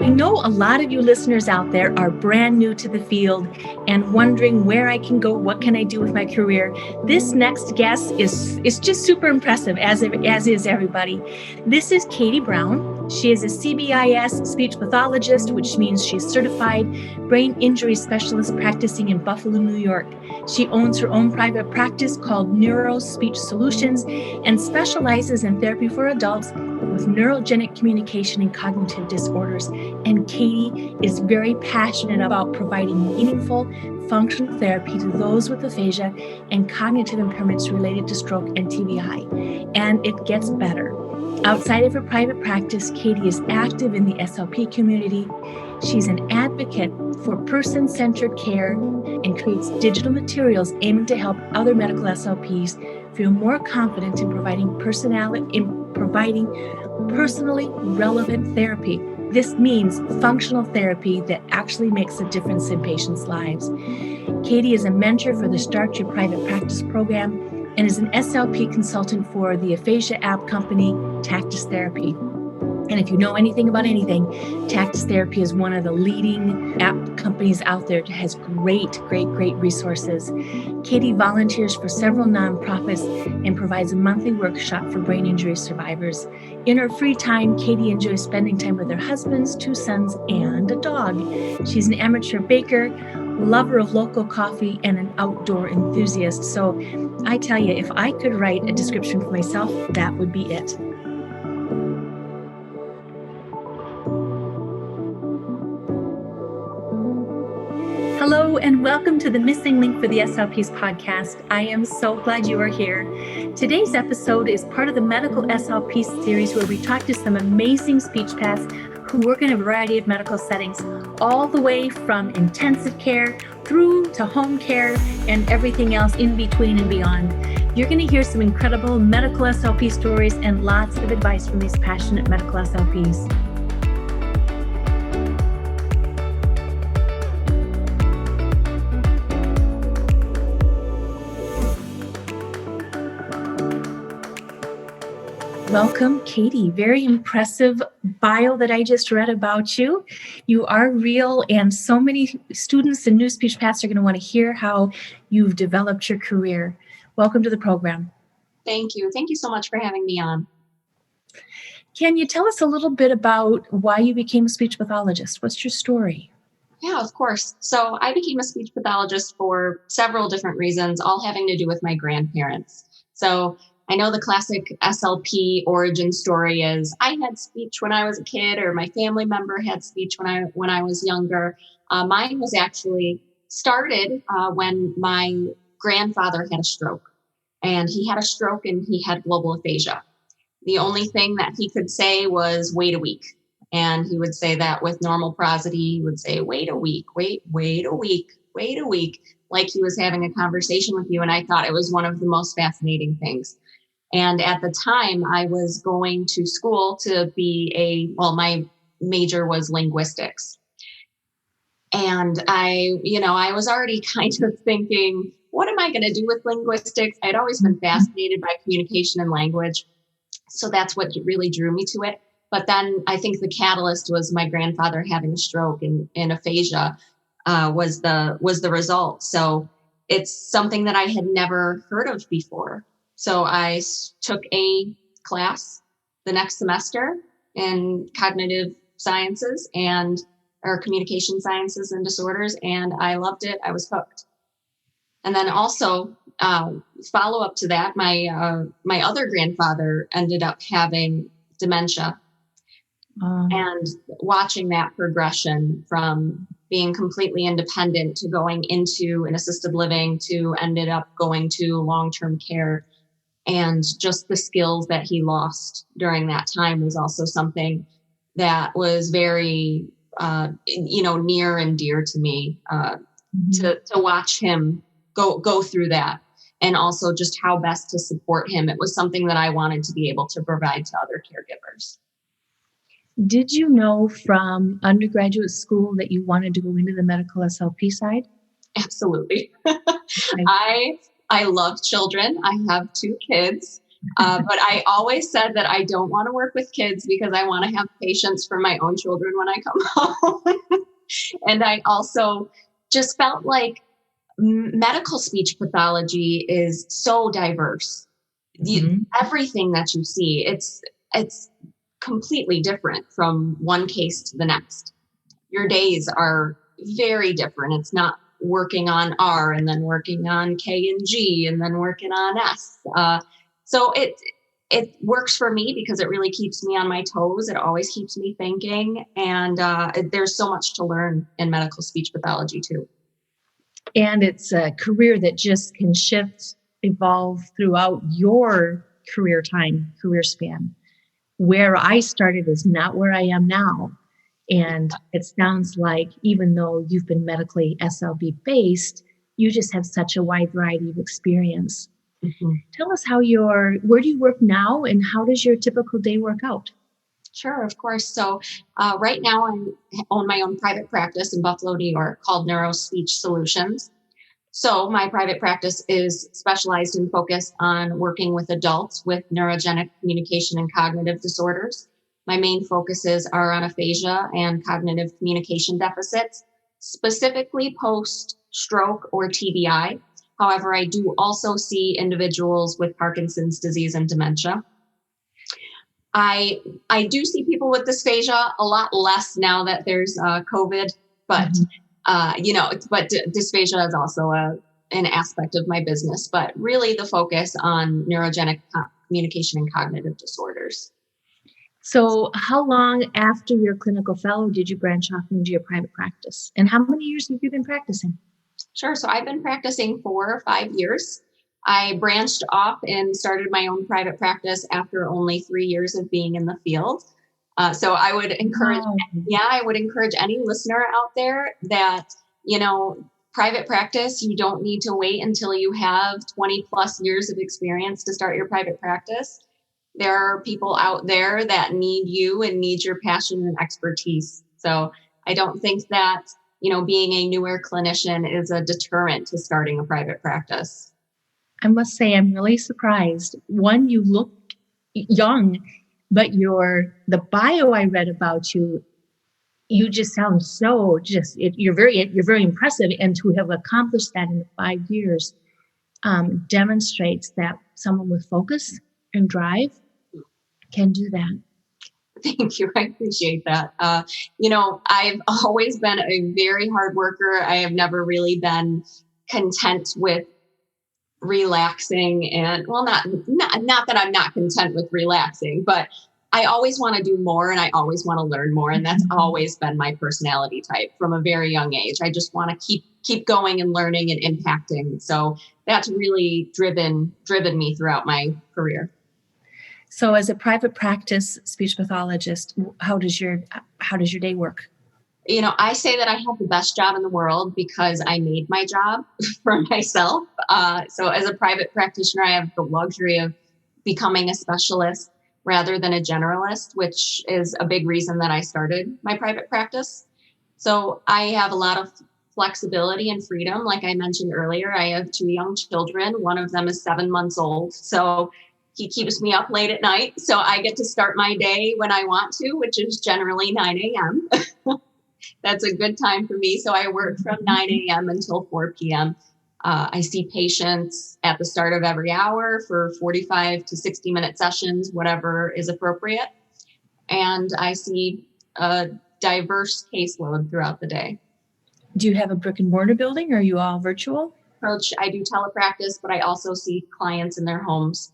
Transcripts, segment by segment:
I know a lot of you listeners out there are brand new to the field and wondering where I can go, what can I do with my career. This next guest is just super impressive, as is everybody. This is Katie Brown. She is a CBIS speech pathologist, which means she's certified brain injury specialist practicing in Buffalo, New York. She owns her own private practice called Neuro Speech Solutions and specializes in therapy for adults with neurogenic communication and cognitive disorders. And Katie is very passionate about providing meaningful functional therapy to those with aphasia and cognitive impairments related to stroke and TBI. And it gets better. Outside of her private practice, Katie is active in the SLP community. She's an advocate for person-centered care and creates digital materials aiming to help other medical SLPs feel more confident in providing personally relevant therapy. This means functional therapy that actually makes a difference in patients' lives. Katie is a mentor for the Start Your Private Practice program and is an SLP consultant for the aphasia app company, Tactus Therapy. And if you know anything about anything, Tactus Therapy is one of the leading app companies out there that has great resources. Katie volunteers for several nonprofits and provides a monthly workshop for brain injury survivors. In her free time, Katie enjoys spending time with her husbands, 2 sons, and a dog. She's an amateur baker, lover of local coffee, and an outdoor enthusiast. So I tell you, if I could write a description for myself, that would be it. Hello and welcome to the Missing Link for the SLPs podcast. I am so glad you are here. Today's episode is part of the Medical SLP series where we talk to some amazing speech paths who work in a variety of medical settings, all the way from intensive care through to home care and everything else in between and beyond. You're going to hear some incredible medical SLP stories and lots of advice from these passionate medical SLPs. Welcome, Katie. Very impressive bio that I just read about you. You are real, and so many students and new speech paths are going to want to hear how you've developed your career. Welcome to the program. Thank you. Thank you so much for having me on. Can you tell us a little bit about why you became a speech pathologist? What's your story? Yeah, of course. So I became a speech pathologist for several different reasons, all having to do with my grandparents. So I know the classic SLP origin story is I had speech when I was a kid, or my family member had speech when I was younger. Mine was actually started when my grandfather had a stroke, and he had a stroke and he had global aphasia. The only thing that he could say was wait a week. And he would say that with normal prosody. He would say, wait a week, wait a week, like he was having a conversation with you. And I thought it was one of the most fascinating things. And at the time, I was going to school to be my major was linguistics. And I was already kind of thinking, what am I going to do with linguistics? I'd always been fascinated by communication and language. So that's what really drew me to it. But then I think the catalyst was my grandfather having a stroke, and aphasia was the result. So it's something that I had never heard of before. So I took a class the next semester in cognitive sciences or communication sciences and disorders, and I loved it. I was hooked. And then also follow up to that, my other grandfather ended up having dementia. And watching that progression from being completely independent to going into an assisted living to ended up going to long-term care, and just the skills that he lost during that time was also something that was very, near and dear to me, to watch him go through that. And also just how best to support him. It was something that I wanted to be able to provide to other caregivers. Did you know from undergraduate school that you wanted to go into the medical SLP side? Absolutely. I love children. I have 2 kids. But I always said that I don't want to work with kids because I want to have patience for my own children when I come home. And I also just felt like medical speech pathology is so diverse. Everything that you see, it's completely different from one case to the next. Your days are very different. It's not working on R and then working on K and G and then working on S. So it works for me because it really keeps me on my toes. It always keeps me thinking. And there's so much to learn in medical speech pathology too. And it's a career that just can shift, evolve throughout your career span. Where I started is not where I am now. And it sounds like even though you've been medically SLP based, you just have such a wide variety of experience. Tell us where do you work now and how does your typical day work out? Sure, of course. So right now I own my own private practice in Buffalo, New York called Neuro Speech Solutions. So my private practice is specialized and focused on working with adults with neurogenic communication and cognitive disorders. My main focuses are on aphasia and cognitive communication deficits, specifically post-stroke or TBI. However, I do also see individuals with Parkinson's disease and dementia. I do see people with dysphagia a lot less now that there's COVID, but dysphagia is also an aspect of my business. But really, the focus on neurogenic communication and cognitive disorders. So, how long after your clinical fellow did you branch off into your private practice, and how many years have you been practicing? Sure. So I've been practicing 4 or 5 years. I branched off and started my own private practice after only 3 years of being in the field. So I would encourage, I would encourage any listener out there that, private practice, you don't need to wait until you have 20 plus years of experience to start your private practice. There are people out there that need you and need your passion and expertise. So I don't think that, being a newer clinician is a deterrent to starting a private practice. I must say, I'm really surprised. One, you look young, but the bio I read about you, you just sound you're very impressive. And to have accomplished that in 5 years demonstrates that someone with focus and drive can do that. Thank you. I appreciate that. I've always been a very hard worker. I have never really been content with relaxing and not that I'm not content with relaxing, but I always want to do more and I always want to learn more. And that's always been my personality type from a very young age. I just want to keep going and learning and impacting. So that's really driven me throughout my career. So as a private practice speech pathologist, how does your day work? I say that I have the best job in the world because I made my job for myself. So as a private practitioner, I have the luxury of becoming a specialist rather than a generalist, which is a big reason that I started my private practice. So I have a lot of flexibility and freedom. Like I mentioned earlier, I have 2 young children. One of them is 7 months old. So he keeps me up late at night. So I get to start my day when I want to, which is generally 9 a.m. That's a good time for me. So I work from 9 a.m. until 4 p.m. I see patients at the start of every hour for 45 to 60-minute sessions, whatever is appropriate. And I see a diverse caseload throughout the day. Do you have a brick and mortar building or are you all virtual? I do telepractice, but I also see clients in their homes.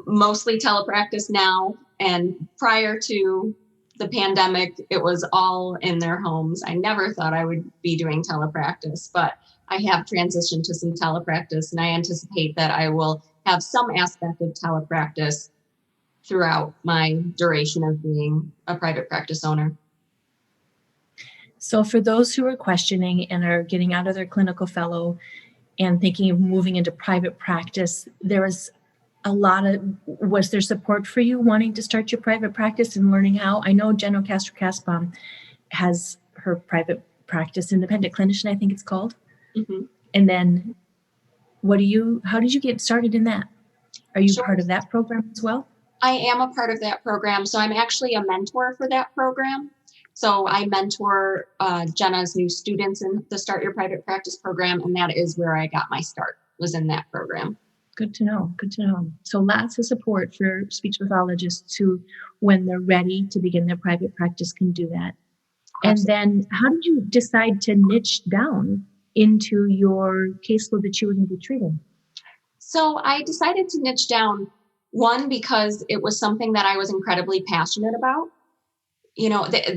Mostly telepractice now. And prior to the pandemic, it was all in their homes. I never thought I would be doing telepractice, but I have transitioned to some telepractice, and I anticipate that I will have some aspect of telepractice throughout my duration of being a private practice owner. So for those who are questioning and are getting out of their clinical fellow and thinking of moving into private practice, was there support for you wanting to start your private practice and learning how? I know General Castro-Caspom has her private practice, independent clinician, I think it's called. Mm-hmm. And then how did you get started in that? Are you Sure. part of that program as well? I am a part of that program. So I'm actually a mentor for that program. So I mentor Jenna's new students in the Start Your Private Practice program. And that is where I got my start, was in that program. Good to know. Good to know. So lots of support for speech pathologists who, when they're ready to begin their private practice, can do that. And then how did you decide to niche down into your caseload that you were going to be treating? So I decided to niche down, one, because it was something that I was incredibly passionate about.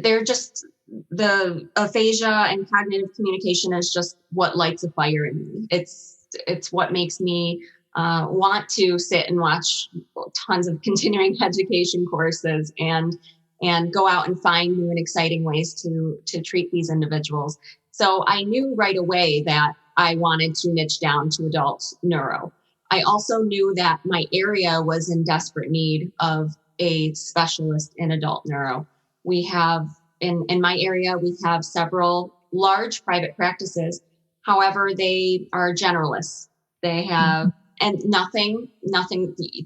They're just, the aphasia and cognitive communication is just what lights a fire in me. It's what makes me want to sit and watch tons of continuing education courses and go out and find new and exciting ways to treat these individuals. So I knew right away that I wanted to niche down to adult neuro. I also knew that my area was in desperate need of a specialist in adult neuro. We have, in my area, we have several large private practices. However, they are generalists. They have, and nothing,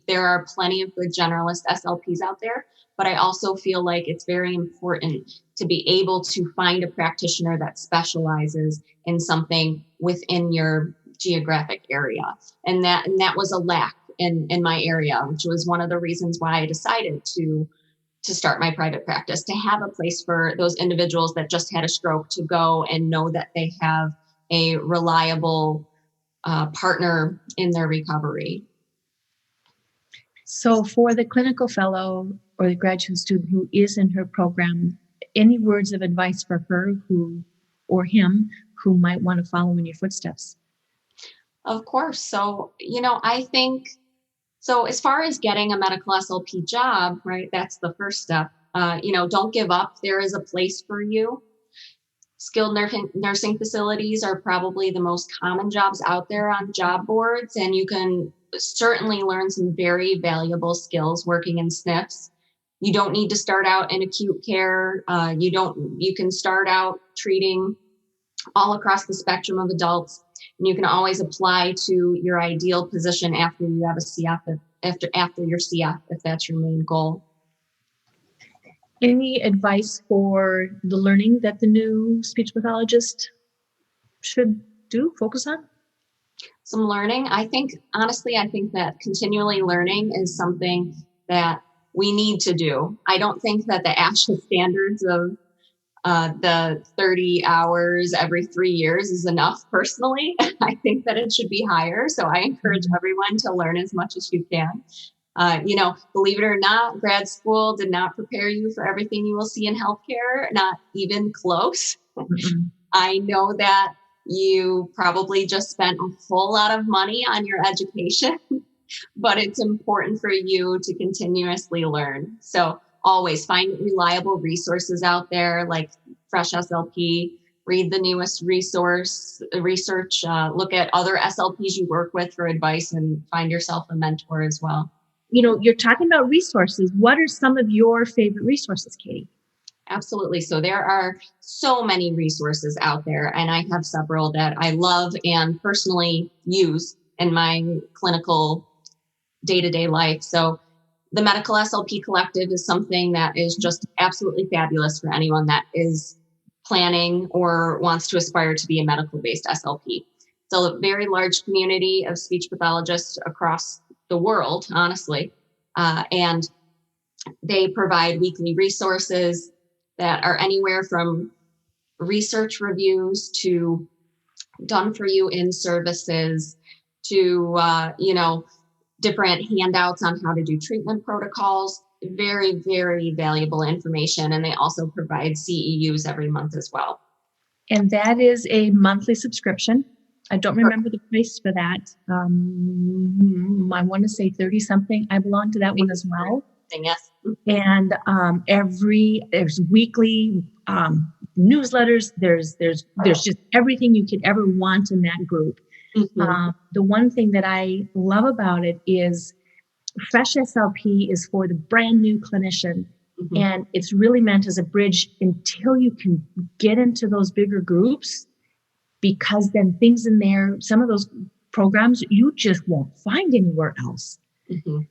there are plenty of good generalist SLPs out there, but I also feel like it's very important to be able to find a practitioner that specializes in something within your geographic area. And that was a lack in my area, which was one of the reasons why I decided to start my private practice, to have a place for those individuals that just had a stroke to go and know that they have a reliable partner in their recovery. So for the clinical fellow or the graduate student who is in her program, any words of advice for her or him who might want to follow in your footsteps? Of course. So, I think, so as far as getting a medical SLP job, right, that's the first step. Don't give up. There is a place for you. Skilled nursing facilities are probably the most common jobs out there on job boards, and you can certainly learn some very valuable skills working in SNFs. You don't need to start out in acute care. You can start out treating all across the spectrum of adults, and you can always apply to your ideal position after you have a CF, after your CF, if that's your main goal. Any advice for the learning that the new speech pathologist should focus on? Some learning. Honestly, I think that continually learning is something that we need to do. I don't think that the ASHA standards of the 30 hours every 3 years is enough personally. I think that it should be higher. So I encourage everyone to learn as much as you can. Believe it or not, grad school did not prepare you for everything you will see in healthcare, not even close. Mm-hmm. I know that you probably just spent a whole lot of money on your education, but it's important for you to continuously learn. So always find reliable resources out there like Fresh SLP, read the newest research, look at other SLPs you work with for advice, and find yourself a mentor as well. You're talking about resources. What are some of your favorite resources, Katie? Absolutely. So there are so many resources out there, and I have several that I love and personally use in my clinical day-to-day life. So the Medical SLP Collective is something that is just absolutely fabulous for anyone that is planning or wants to aspire to be a medical-based SLP. So a very large community of speech pathologists across the world, honestly, and they provide weekly resources that are anywhere from research reviews to done for you in services to, different handouts on how to do treatment protocols. Very, very valuable information. And they also provide CEUs every month as well. And that is a monthly subscription. I don't remember the price for that. I want to say 30 something. I belong to that one as well. Yes. And there's weekly newsletters. There's just everything you could ever want in that group. Mm-hmm. The one thing that I love about it is Fresh SLP is for the brand new clinician. Mm-hmm. And it's really meant as a bridge until you can get into those bigger groups, because then things in there, some of those programs you just won't find anywhere else.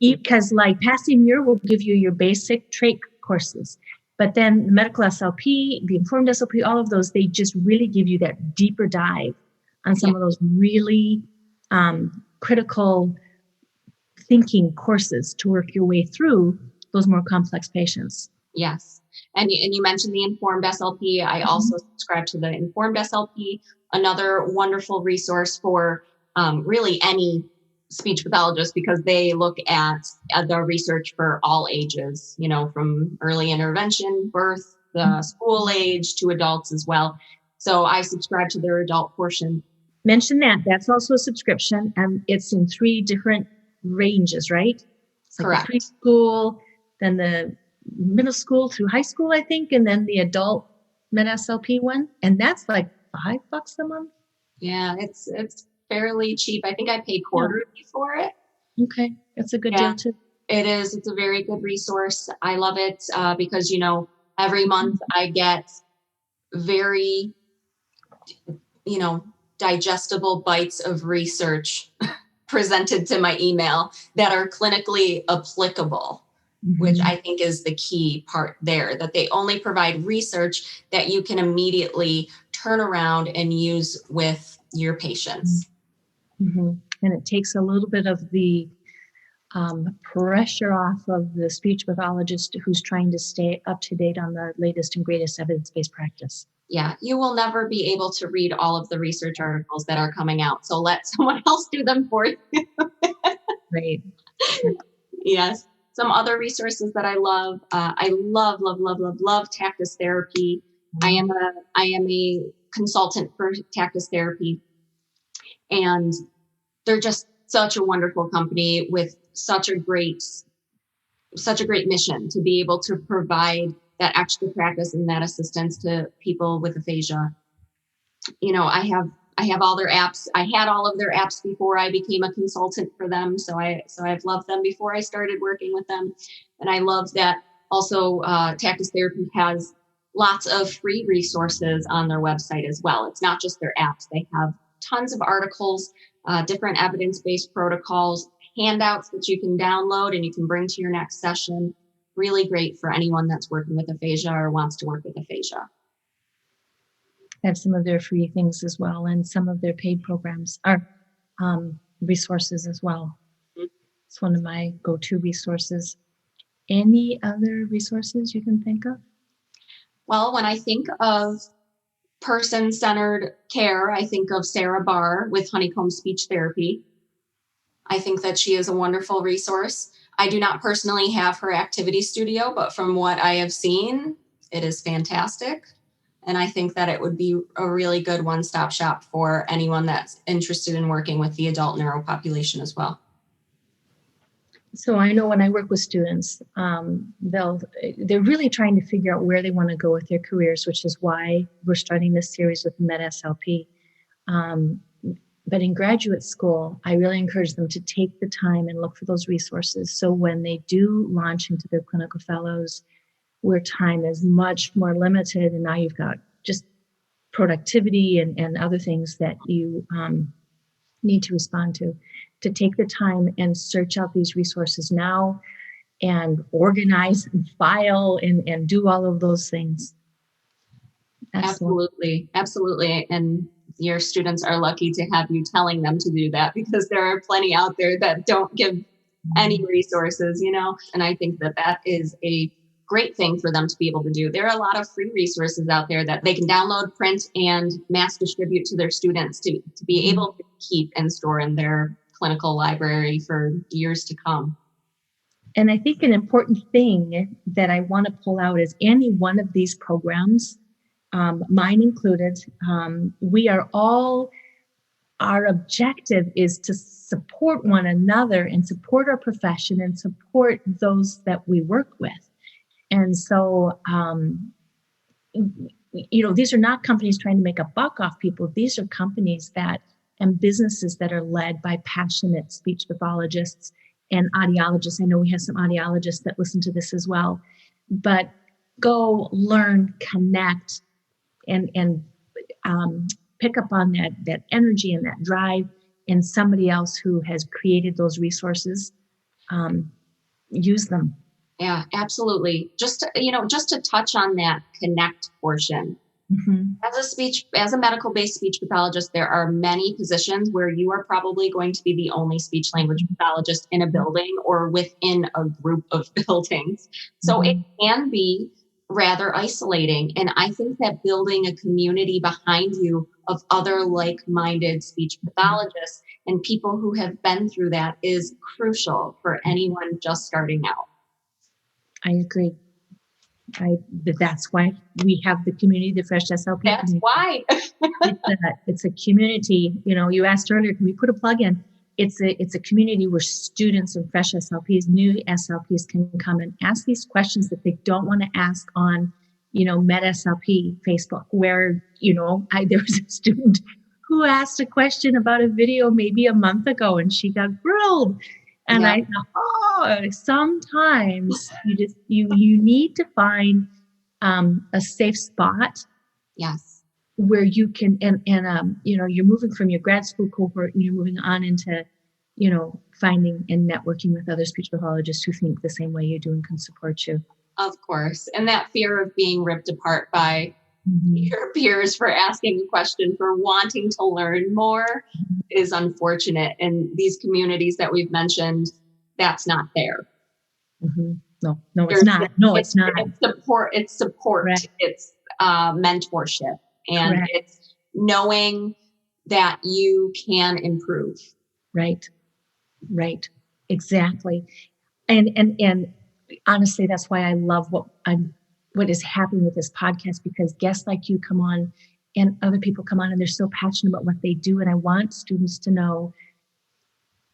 Because like passing year will give you your basic trait courses. But then the medical SLP, the informed SLP, all of those, they just really give you that deeper dive on some of those really critical thinking courses to work your way through those more complex patients. Yes. And you mentioned the Informed SLP. I also subscribe to the Informed SLP, another wonderful resource for really any speech pathologist, because they look at the research for all ages, you know, from early intervention, birth, the school age to adults as well. So I subscribe to their adult portion. Mention that. That's also a subscription, and it's in 3 different ranges, right? It's like Correct. The preschool, then the middle school through high school, I think, and then the adult med SLP one. And that's like $5 a month. Yeah, it's fairly cheap. I think I paid quarterly for it. Okay, that's a good deal too. It is. It's a very good resource. I love it because, you know, every month I get very, you know, digestible bites of research presented to my email that are clinically applicable, which I think is the key part there, that they only provide research that you can immediately turn around and use with your patients. And it takes a little bit of the pressure off of the speech pathologist who's trying to stay up to date on the latest and greatest evidence-based practice. Yeah, you will never be able to read all of the research articles that are coming out. So let someone else do them for you. Right. Yes. Some other resources that I love. I love Tactus Therapy. I am a consultant for Tactus Therapy, and they're just such a wonderful company with such a great mission to be able to provide that extra practice and that assistance to people with aphasia. You know, I have all their apps. I had all of their apps before I became a consultant for them. So I've loved them before I started working with them. And I love that also Tactus Therapy has lots of free resources on their website as well. It's not just their apps. They have tons of articles, different evidence-based protocols, handouts that you can download and you can bring to your next session. Really great for anyone that's working with aphasia or wants to work with aphasia. Have some of their free things as well, and some of their paid programs are resources as well. It's one of my go-to resources. Any other resources you can think of? Well, when I think of person-centered care, I think of Sarah Barr with Honeycomb Speech Therapy. I think that she is a wonderful resource. I do not personally have her activity studio, but from what I have seen, it is fantastic. And I think that it would be a really good one-stop shop for anyone that's interested in working with the adult neuro population as well. So I know when I work with students, they're really trying to figure out where they want to go with their careers, which is why we're starting this series with Med SLP. But in graduate school, I really encourage them to take the time and look for those resources. So when they do launch into their clinical fellows, where time is much more limited, and now you've got just productivity and other things that you need to respond to take the time and search out these resources now and organize and file and do all of those things. Absolutely. And your students are lucky to have you telling them to do that, because there are plenty out there that don't give any resources, you know, and I think that is a great thing for them to be able to do. There are a lot of free resources out there that they can download, print, and mass distribute to their students to be able to keep and store in their clinical library for years to come. And I think an important thing that I want to pull out is any one of these programs, mine included, our objective is to support one another and support our profession and support those that we work with. And so, these are not companies trying to make a buck off people. These are companies and businesses that are led by passionate speech pathologists and audiologists. I know we have some audiologists that listen to this as well. But go learn, connect, and pick up on that energy and that drive in somebody else who has created those resources. use them. Yeah, absolutely. Just to touch on that connect portion. Mm-hmm. As a medical-based speech pathologist, there are many positions where you are probably going to be the only speech language pathologist in a building or within a group of buildings. So it can be rather isolating. And I think that building a community behind you of other like-minded speech pathologists and people who have been through that is crucial for anyone just starting out. I agree. That's why we have the community, the Fresh SLP That's community. why. It's a community. You asked earlier, can we put a plug in? It's a community where students and fresh SLPs, new SLPs can come and ask these questions that they don't want to ask on, Med SLP Facebook, where, there was a student who asked a question about a video maybe a month ago and she got grilled. And I thought, sometimes you need to find a safe spot. Yes. Where you can, you're moving from your grad school cohort and you're moving on into, finding and networking with other speech pathologists who think the same way you do and can support you. Of course. And that fear of being ripped apart by your peers for asking a question, for wanting to learn more is unfortunate. And these communities that we've mentioned, that's not there. Mm-hmm. No, it's not. It's not. It's support. Right. It's mentorship. And Correct. It's knowing that you can improve. Right. Exactly. And honestly, that's why I love what is happening with this podcast, because guests like you come on and other people come on and they're so passionate about what they do. And I want students to know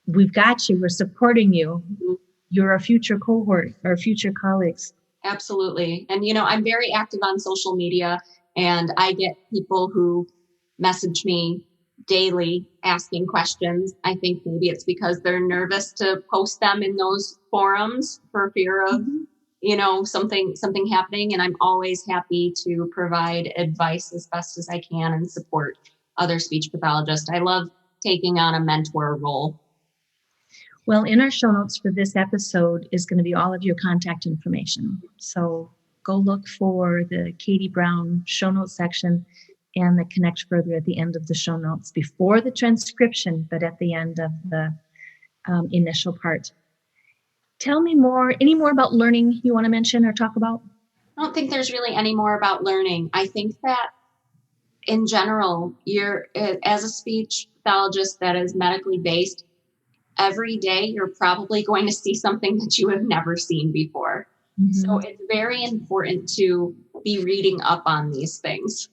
we've got you. We're supporting you. Mm-hmm. You're a future cohort or future colleagues. Absolutely. And, I'm very active on social media. And I get people who message me daily asking questions. I think maybe it's because they're nervous to post them in those forums for fear of, something happening. And I'm always happy to provide advice as best as I can and support other speech pathologists. I love taking on a mentor role. Well, in our show notes for this episode is going to be all of your contact information. So go look for the Katie Brown show notes section and the connect further at the end of the show notes, before the transcription, but at the end of the initial part. Tell me any more about learning you want to mention or talk about? I don't think there's really any more about learning. I think that in general, as a speech pathologist that is medically based, every day you're probably going to see something that you have never seen before. Mm-hmm. So it's very important to be reading up on these things.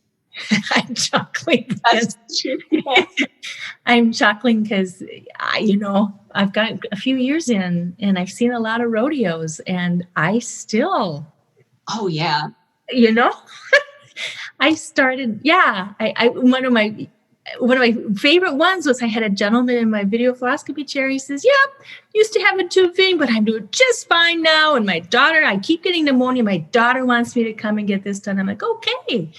I'm chuckling. I'm chuckling because, I've got a few years in and I've seen a lot of rodeos and I still. Oh, yeah. I started, one of my favorite ones was I had a gentleman in my video fluoroscopy chair. He says, used to have a tube feeding, but I'm doing just fine now. And my daughter, I keep getting pneumonia. My daughter wants me to come and get this done. I'm like, okay.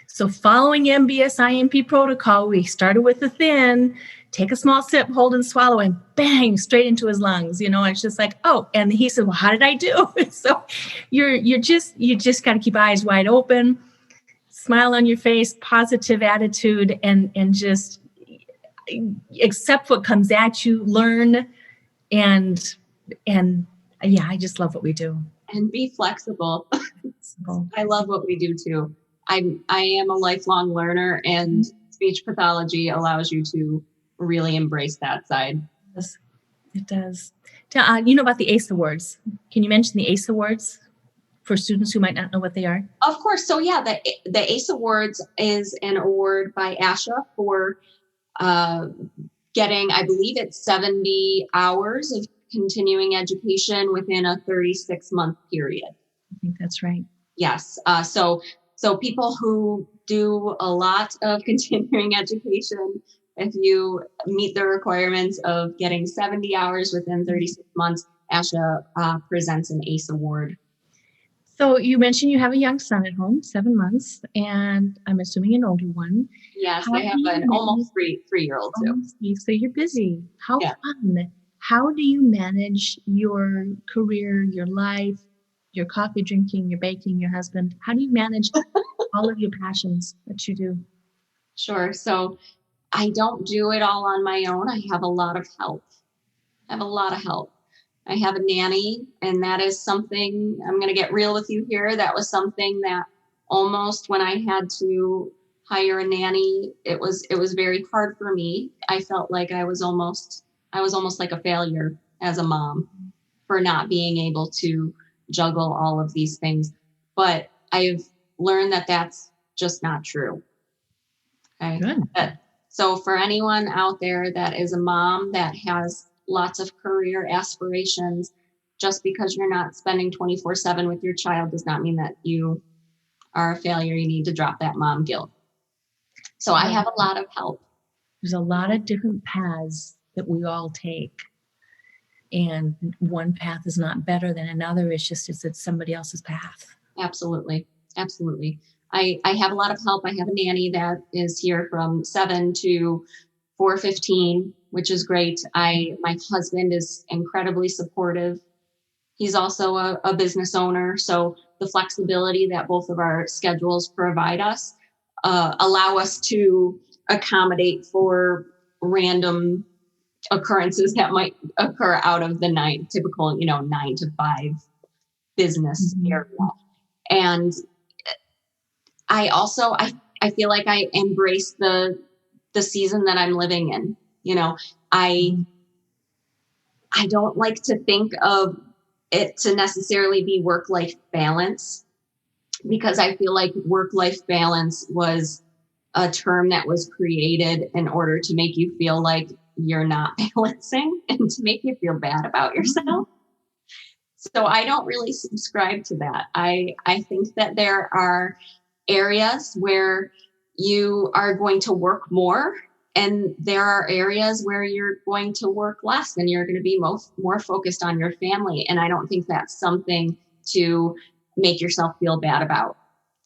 So following MBS IMP protocol, we started with the thin, take a small sip, hold and swallow, and bang, straight into his lungs. It's just like, oh, and he said, well, how did I do? So you just got to keep eyes wide open, smile on your face, positive attitude, and just accept what comes at you, learn, and I just love what we do. And be flexible. I love what we do too. I am a lifelong learner, and speech pathology allows you to really embrace that side. It does. You know about the ACE Awards. Can you mention the ACE Awards for students who might not know what they are? Of course. So the ACE Awards is an award by ASHA for getting, I believe it's 70 hours of continuing education within a 36-month period. I think that's right. Yes. So people who do a lot of continuing education, if you meet the requirements of getting 70 hours within 36 months, ASHA presents an ACE award. So you mentioned you have a young son at home, 7 months, and I'm assuming an older one. Yes, I have an almost three-year-old too. So you're busy. How fun. how do you manage your career, your life, your coffee drinking, your baking, your husband? How do you manage all of your passions that you do? Sure. So I don't do it all on my own. I have a lot of help. I have a lot of help. I have a nanny, and that is something, I'm going to get real with you here. That was something that almost, when I had to hire a nanny, it was very hard for me. I felt like I was almost like a failure as a mom for not being able to juggle all of these things. But I've learned that that's just not true. Okay. Good. So for anyone out there that is a mom that has lots of career aspirations, just because you're not spending 24/7 with your child does not mean that you are a failure. You need to drop that mom guilt. So I have a lot of help. There's a lot of different paths that we all take. And one path is not better than another. It's somebody else's path. Absolutely. Absolutely. I have a lot of help. I have a nanny that is here from 7 to 4:15, which is great. My husband is incredibly supportive. He's also a business owner. So the flexibility that both of our schedules provide us allow us to accommodate for random occurrences that might occur out of the typical, 9 to 5 business area. And I also, I feel like I embrace the season that I'm living in. I don't like to think of it to necessarily be work-life balance, because I feel like work-life balance was a term that was created in order to make you feel like you're not balancing and to make you feel bad about yourself. So I don't really subscribe to that. I think that there are areas where you are going to work more, and there are areas where you're going to work less and you're going to be more focused on your family. And I don't think that's something to make yourself feel bad about.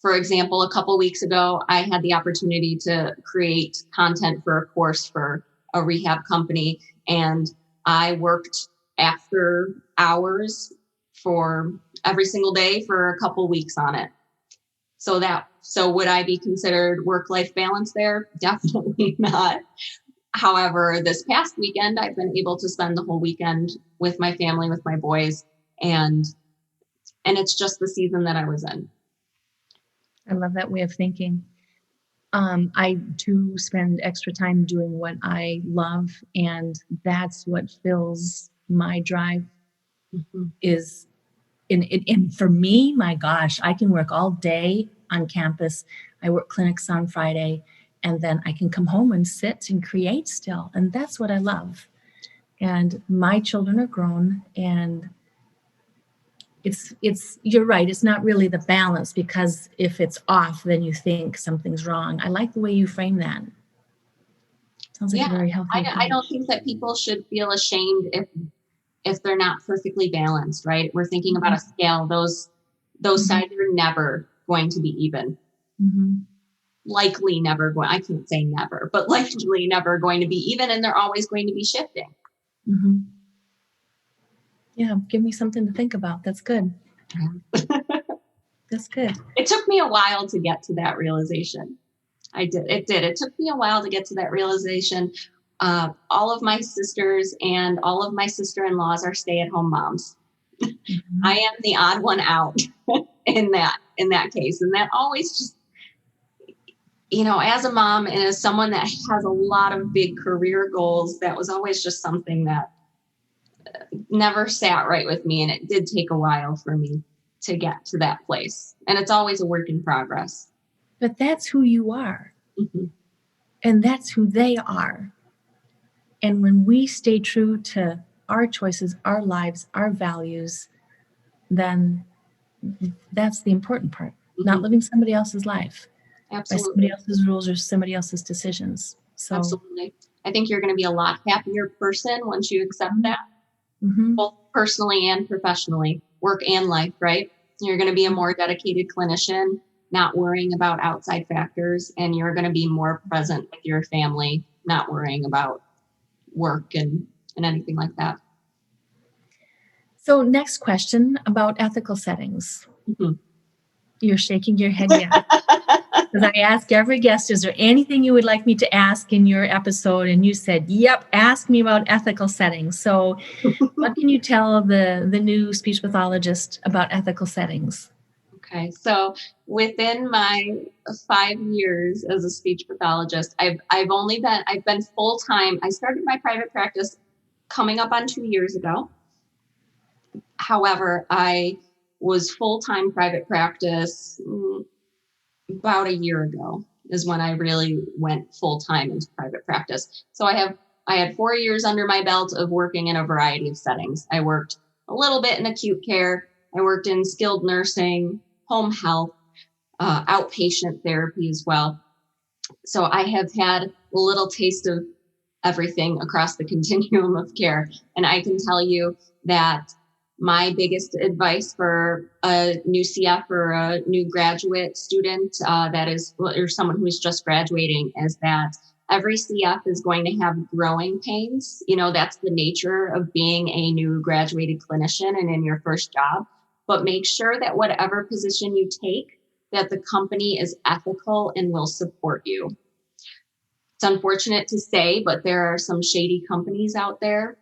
For example, a couple weeks ago, I had the opportunity to create content for a course for a rehab company, and I worked after hours for every single day for a couple weeks on it. So would I be considered work-life balance there? Definitely not. However, this past weekend, I've been able to spend the whole weekend with my family, with my boys, and it's just the season that I was in. I love that way of thinking. I do spend extra time doing what I love, and that's what fills my drive. Is and for me, my gosh, I can work all day on campus. I work clinics on Friday, and then I can come home and sit and create still. And that's what I love. And my children are grown, and it's you're right. It's not really the balance, because if it's off, then you think something's wrong. I like the way you frame that. Sounds like a very healthy approach. I don't think that people should feel ashamed if they're not perfectly balanced, right? We're thinking about a scale. Those sides are never going to be even. Likely never going, I can't say never, but likely never going to be even, and they're always going to be shifting. Yeah, give me something to think about. That's good. That's good. It took me a while to get to that realization. It took me a while to get to that realization. All of my sisters and all of my sister-in-laws are stay-at-home moms. I am the odd one out in that case. And that always just, as a mom and as someone that has a lot of big career goals, that was always just something that never sat right with me. And it did take a while for me to get to that place. And it's always a work in progress. But that's who you are. And that's who they are. And when we stay true to our choices, our lives, our values, then that's the important part. Not living somebody else's life. Absolutely. By somebody else's rules or somebody else's decisions. So absolutely. I think you're going to be a lot happier person once you accept that, both personally and professionally, work and life, right? You're going to be a more dedicated clinician, not worrying about outside factors, and you're going to be more present with your family, not worrying about work and anything like that. So next question about ethical settings. Mhm. You're shaking your head yes. Because I ask every guest, is there anything you would like me to ask in your episode? And you said, yep, ask me about ethical settings. So what can you tell the new speech pathologist about ethical settings? Okay, so within my 5 years as a speech pathologist, I've been full time. I started my private practice coming up on 2 years ago. However, I was full time private practice about a year ago is when I really went full time into private practice. So I had 4 years under my belt of working in a variety of settings. I worked a little bit in acute care. I worked in skilled nursing, home health, outpatient therapy as well. So I have had a little taste of everything across the continuum of care. And I can tell you that my biggest advice for a new CF or a new graduate student or someone who's just graduating is that every CF is going to have growing pains. That's the nature of being a new graduated clinician and in your first job. But make sure that whatever position you take, that the company is ethical and will support you. It's unfortunate to say, but there are some shady companies out there.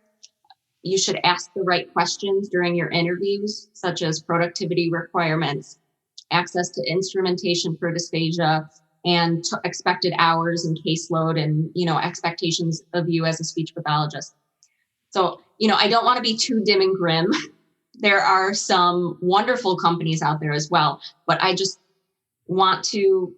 You should ask the right questions during your interviews, such as productivity requirements, access to instrumentation for dysphagia, and expected hours and caseload and, expectations of you as a speech pathologist. So, I don't want to be too dim and grim. There are some wonderful companies out there as well, but I just want to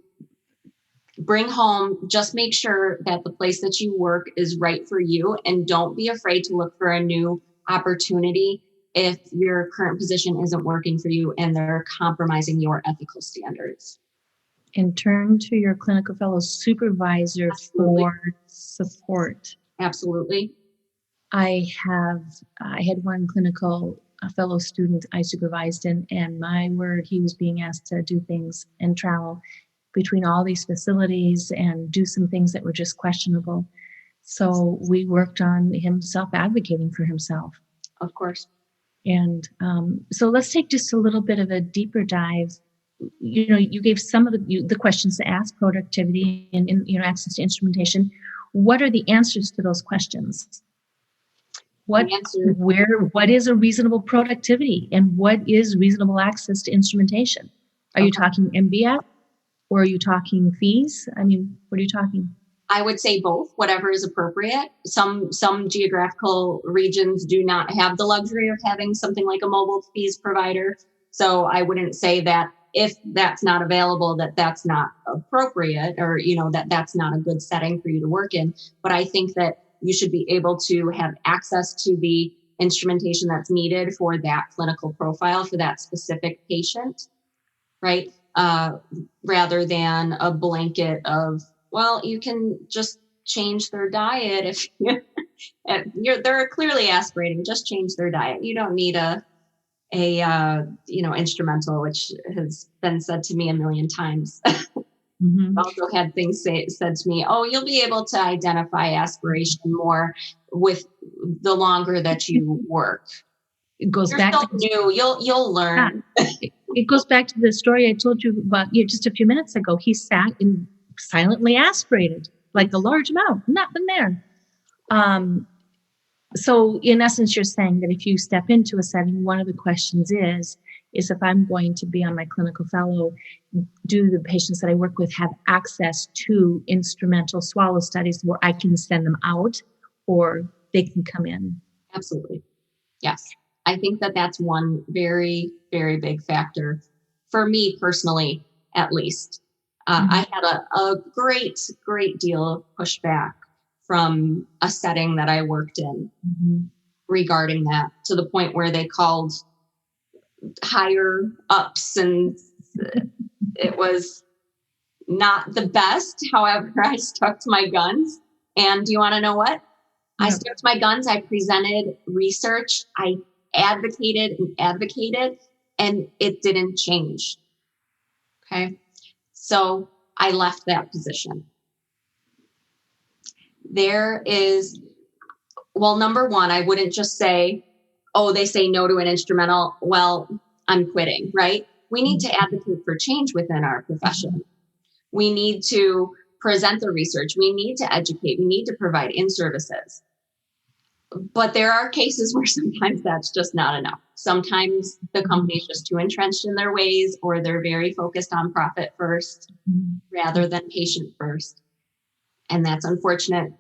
bring home, just make sure that the place that you work is right for you, and don't be afraid to look for a new opportunity if your current position isn't working for you and they're compromising your ethical standards. And turn to your clinical fellow supervisor Absolutely. for support. Absolutely. I had one clinical fellow student I supervised, and my word, he was being asked to do things and travel between all these facilities and do some things that were just questionable. So we worked on him self-advocating for himself. Of course. And so let's take just a little bit of a deeper dive. You gave some of the questions to ask: productivity and access to instrumentation. What are the answers to those questions? What is a reasonable productivity, and what is reasonable access to instrumentation? Are you talking MBS, or are you talking fees? I mean, what are you talking? I would say both, whatever is appropriate. Some geographical regions do not have the luxury of having something like a mobile fees provider. So I wouldn't say that if that's not available, that's not appropriate, or, that's not a good setting for you to work in. But I think that you should be able to have access to the instrumentation that's needed for that clinical profile for that specific patient, right? Rather than a blanket of, well, you can just change their diet if they're clearly aspirating, just change their diet. You don't need a instrumental, which has been said to me a million times. Mm-hmm. Also had things said to me, oh, you'll be able to identify aspiration more with the longer that you work. It goes You're back still to new. You'll learn. It goes back to the story I told you about just a few minutes ago. He sat and silently aspirated like a large amount, nothing there. So in essence, you're saying that if you step into a setting, one of the questions is if I'm going to be on my clinical fellow, do the patients that I work with have access to instrumental swallow studies where I can send them out, or they can come in? Absolutely. Yes. I think that that's one very, very big factor for me personally, at least. I had a great deal of pushback from a setting that I worked in regarding that, to the point where they called higher ups, and it was not the best. However, I stuck to my guns. And do you want to know what? I stuck to my guns. I presented research. I advocated, and it didn't change. Okay. So I left that position. Number one, I wouldn't just say, oh, they say no to an instrumental. Well, I'm quitting, right? We need to advocate for change within our profession. We need to present the research. We need to educate. We need to provide in-services. But there are cases where sometimes that's just not enough. Sometimes the company is just too entrenched in their ways, or they're very focused on profit first rather than patient first. And that's unfortunate.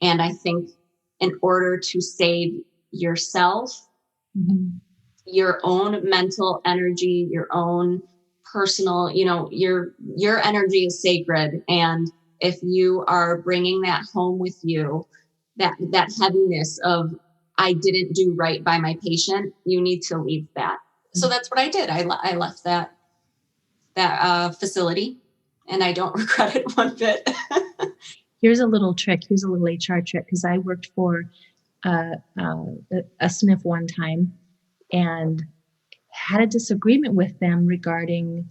And I think in order to save yourself, your own mental energy, your own personal, your energy is sacred. And if you are bringing that home with you, that heaviness of, I didn't do right by my patient, you need to leave that. So that's what I did. I left that facility, and I don't regret it one bit. Here's a little trick. Here's a little HR trick, because I worked for a SNF one time and had a disagreement with them regarding,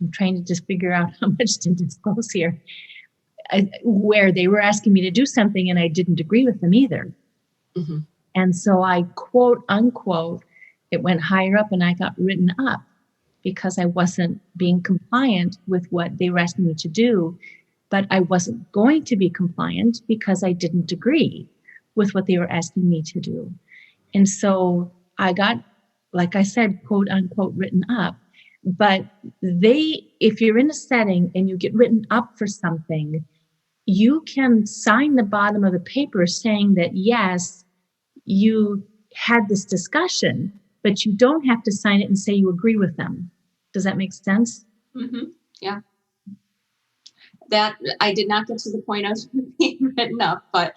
I'm trying to just figure out how much to disclose here, where they were asking me to do something and I didn't agree with them either. Mm-hmm. And so I, quote unquote, it went higher up and I got written up because I wasn't being compliant with what they were asking me to do. But I wasn't going to be compliant because I didn't agree with what they were asking me to do. And so I got, like I said, quote unquote, written up. But if you're in a setting and you get written up for something, you can sign the bottom of the paper saying that, yes, you had this discussion, but you don't have to sign it and say you agree with them. Does that make sense? Mm-hmm. Yeah. That I did not get to the point of being written up, but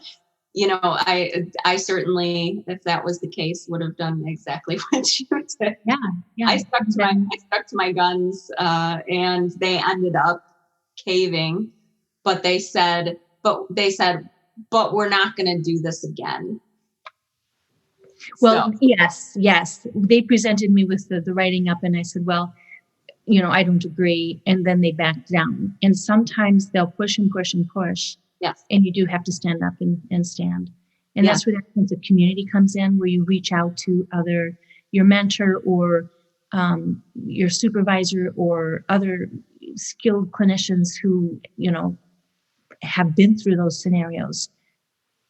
I certainly, if that was the case, would have done exactly what you did. Yeah. I stuck to my guns, and they ended up caving. But they said, but we're not going to do this again. Well, so. Yes. They presented me with the writing up, and I said, well, I don't agree. And then they backed down. And sometimes they'll push and push and push. Yes. And you do have to stand up and stand. And that's where that sense of community comes in, where you reach out to your mentor or your supervisor or other skilled clinicians who, have been through those scenarios,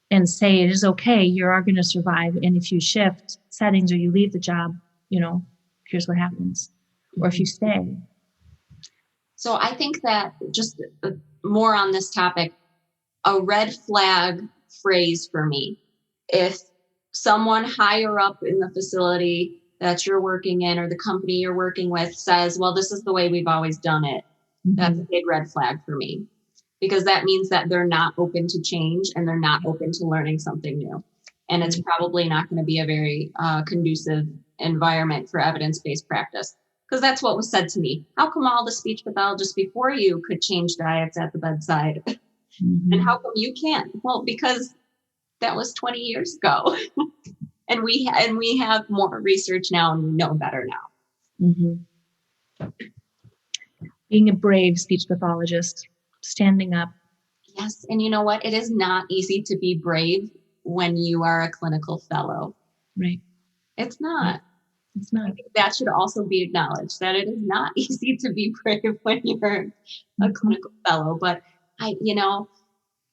and say, it is okay, you are going to survive. And if you shift settings or you leave the job, here's what happens. Or if you stay. So I think that just more on this topic, a red flag phrase for me, if someone higher up in the facility that you're working in or the company you're working with says, well, this is the way we've always done it, that's a big red flag for me, because that means that they're not open to change and they're not open to learning something new. And it's probably not going to be a very conducive environment for evidence-based practice. Because that's what was said to me. How come all the speech pathologists before you could change diets at the bedside? And how come you can't? Well, because that was 20 years ago. and we have more research now and we know better now. Mm-hmm. Being a brave speech pathologist, standing up. Yes. And you know what? It is not easy to be brave when you are a clinical fellow. Right. It's not. It's not. I think that should also be acknowledged, that it is not easy to be brave when you're a clinical fellow. But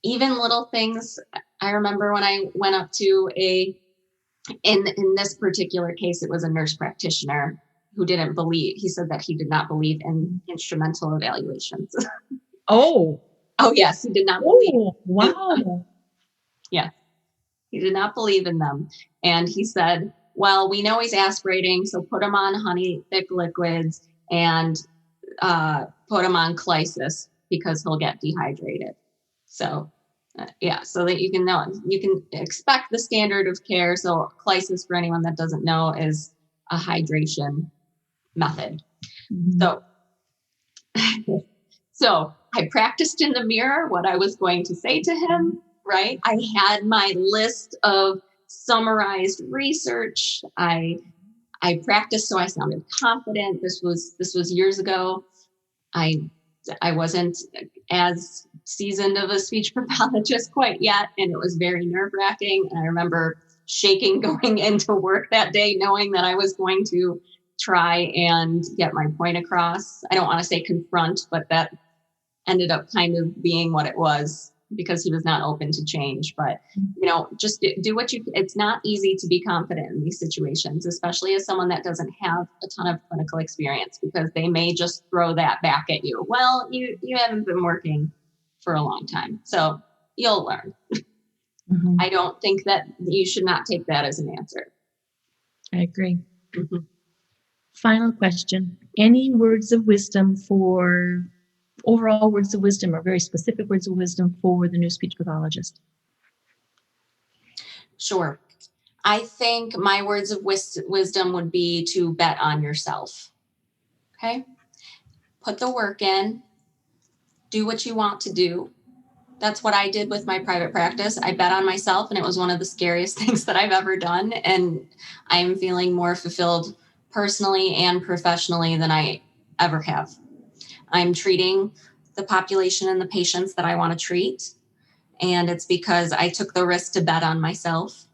even little things, I remember when I went up to in this particular case, it was a nurse practitioner who didn't believe, he said that he did not believe in instrumental evaluations. Oh, yes, he did not believe. Wow. Yes, he did not believe in them. And he said, well, we know he's aspirating, so put him on honey thick liquids and put him on Clysis because he'll get dehydrated. So, so that you can know, you can expect the standard of care. So Clysis, for anyone that doesn't know, is a hydration method. Mm-hmm. So I practiced in the mirror what I was going to say to him, right? I had my list of summarized research. I practiced so I sounded confident. This was years ago. I wasn't as seasoned of a speech pathologist quite yet, and it was very nerve-wracking. And I remember shaking going into work that day, knowing that I was going to try and get my point across. I don't want to say confront, but that ended up kind of being what it was, because he was not open to change. But, just do what it's not easy to be confident in these situations, especially as someone that doesn't have a ton of clinical experience, because they may just throw that back at you. Well, you haven't been working for a long time, so you'll learn. Mm-hmm. I don't think that you should not take that as an answer. I agree. Mm-hmm. Final question. Any words of wisdom overall words of wisdom, or very specific words of wisdom for the new speech pathologist? Sure. I think my words of wisdom would be to bet on yourself. Okay? Put the work in. Do what you want to do. That's what I did with my private practice. I bet on myself, and it was one of the scariest things that I've ever done. And I'm feeling more fulfilled personally and professionally than I ever have. I'm treating the population and the patients that I want to treat. And it's because I took the risk to bet on myself.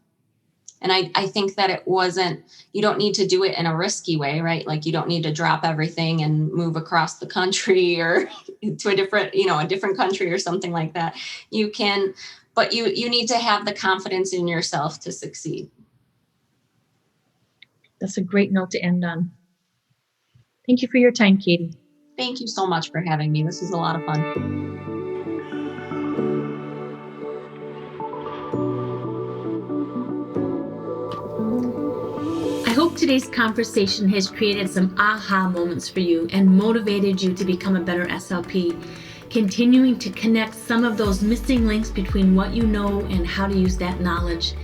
And I think that you don't need to do it in a risky way, right? Like, you don't need to drop everything and move across the country or to a different country or something like that. You can, but you need to have the confidence in yourself to succeed. That's a great note to end on. Thank you for your time, Katie. Thank you so much for having me. This was a lot of fun. I hope today's conversation has created some aha moments for you and motivated you to become a better SLP, continuing to connect some of those missing links between what you know and how to use that knowledge.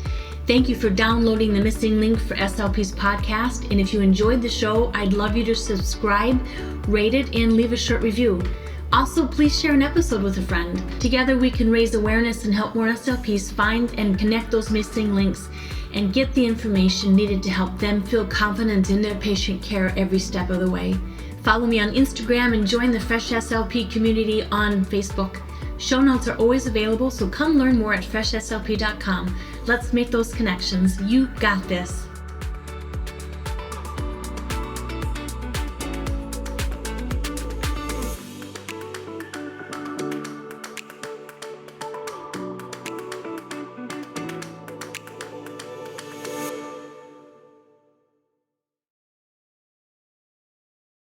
Thank you for downloading the Missing Link for SLP's podcast. And if you enjoyed the show, I'd love you to subscribe, rate it, and leave a short review. Also, please share an episode with a friend. Together we can raise awareness and help more SLPs find and connect those missing links and get the information needed to help them feel confident in their patient care every step of the way. Follow me on Instagram and join the Fresh SLP community on Facebook. Show notes are always available, so come learn more at freshslp.com. Let's make those connections. You got this.